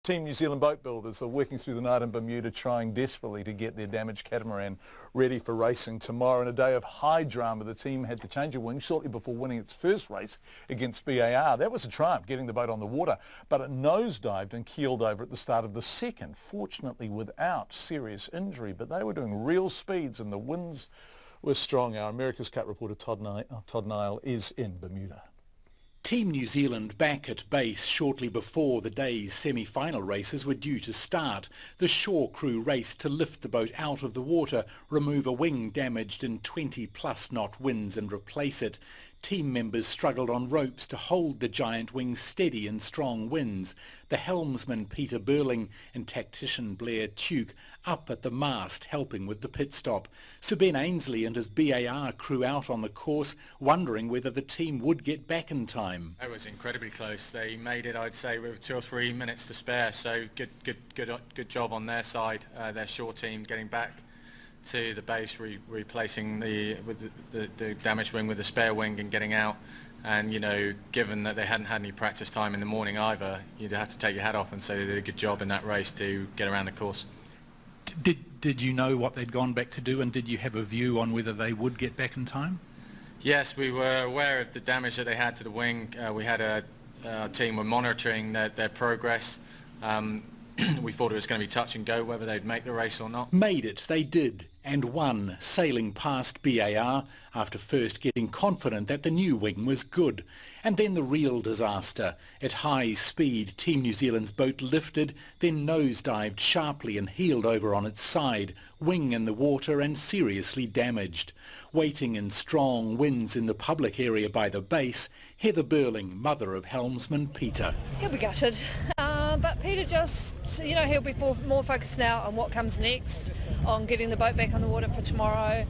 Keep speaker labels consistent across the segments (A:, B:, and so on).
A: Team New Zealand boat builders are working through the night in Bermuda, trying desperately to get their damaged catamaran ready for racing tomorrow. In a day of high drama, the team had to change a wing shortly before winning its first race against BAR. That was a triumph, getting the boat on the water, but it nosedived and keeled over at the start of the second, fortunately without serious injury. But they were doing real speeds and the winds were strong. Our America's Cup reporter Todd Nile is in Bermuda.
B: Team New Zealand back at base shortly before the day's semi-final races were due to start. The shore crew raced to lift the boat out of the water, remove a wing damaged in 20-plus knot winds and replace it. Team members struggled on ropes to hold the giant wing steady in strong winds. The helmsman Peter Burling and tactician Blair Tuke up at the mast helping with the pit stop. Sir Ben Ainsley and his BAR crew out on the course, wondering whether the team would get back in time.
C: It was incredibly close. They made it, I'd say, with 2 or 3 minutes to spare. So good job on their side. Their shore team getting back to the base, replacing the damaged wing with the spare wing and getting out. And you know, given that they hadn't had any practice time in the morning either, you'd have to take your hat off and say they did a good job in that race to get around the course.
B: Did you know what they'd gone back to do, and did you have a view on whether they would get back in time?
C: Yes, we were aware of the damage that they had to the wing. We had a team were monitoring their progress. We thought it was going to be touch and go whether they'd make the race or not.
B: Made it, they did, and won, sailing past BAR after first getting confident that the new wing was good. And then the real disaster. At high speed, Team New Zealand's boat lifted, then nosedived sharply and heeled over on its side, wing in the water and seriously damaged. Waiting in strong winds in the public area by the base, Heather Burling, mother of helmsman Peter.
D: He'll be gutted, but Peter just, you know, he'll be more focused now on what comes next, on getting the boat back on the water for tomorrow.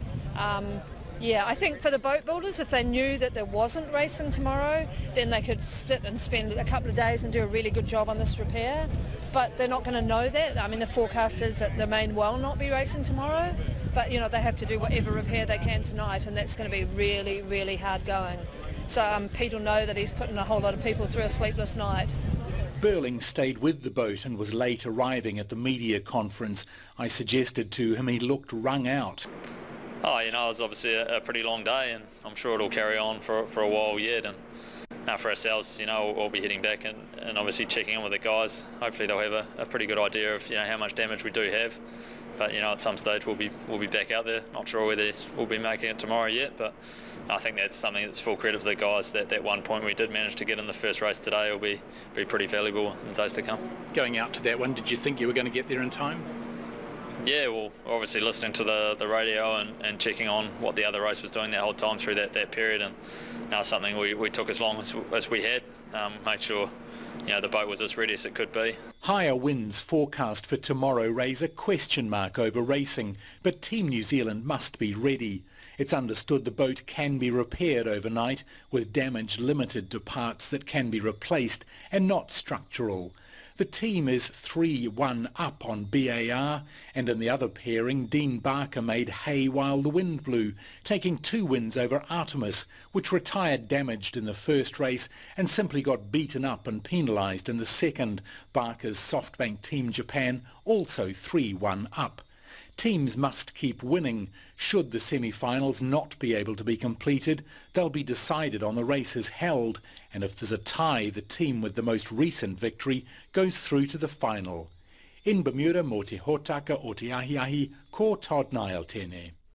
D: Yeah, I think for the boat builders, if they knew that there wasn't racing tomorrow, then they could sit and spend a couple of days and do a really good job on this repair. But they're not going to know that. I mean, the forecast is that they may well not be racing tomorrow, but you know, they have to do whatever repair they can tonight, and that's going to be really, really hard going. So Pete will know that he's putting a whole lot of people through a sleepless night.
B: Burling stayed with the boat and was late arriving at the media conference. I suggested to him he looked wrung out.
E: Oh, you know, it was obviously a pretty long day, and I'm sure it'll carry on for a while yet. And now for ourselves, you know, we'll be heading back and obviously checking in with the guys. Hopefully they'll have a pretty good idea of, you know, how much damage we do have. But you know, at some stage we'll be back out there. Not sure whether we'll be making it tomorrow yet, but I think that's something that's full credit to the guys. That 1 point we did manage to get in the first race today will be pretty valuable in days to come.
B: Going out to that one, did you think you were going to get there in time?
E: Yeah, well, obviously listening to the radio and checking on what the other race was doing that whole time through that period, and now something we took as long as we had, made sure, you know, the boat was as ready as it could be.
B: Higher winds forecast for tomorrow raise a question mark over racing, but Team New Zealand must be ready. It's understood the boat can be repaired overnight, with damage limited to parts that can be replaced and not structural. The team is 3-1 up on BAR, and in the other pairing, Dean Barker made hay while the wind blew, taking 2 wins over Artemis, which retired damaged in the first race and simply got beaten up and penalised in the second. Barker's SoftBank Team Japan also 3-1 up. Teams must keep winning. Should the semi-finals not be able to be completed, they'll be decided on the races held, and if there's a tie, the team with the most recent victory goes through to the final. In Bermuda, mo te hotaka o te ahiahi, ko Todd Nile tēnei.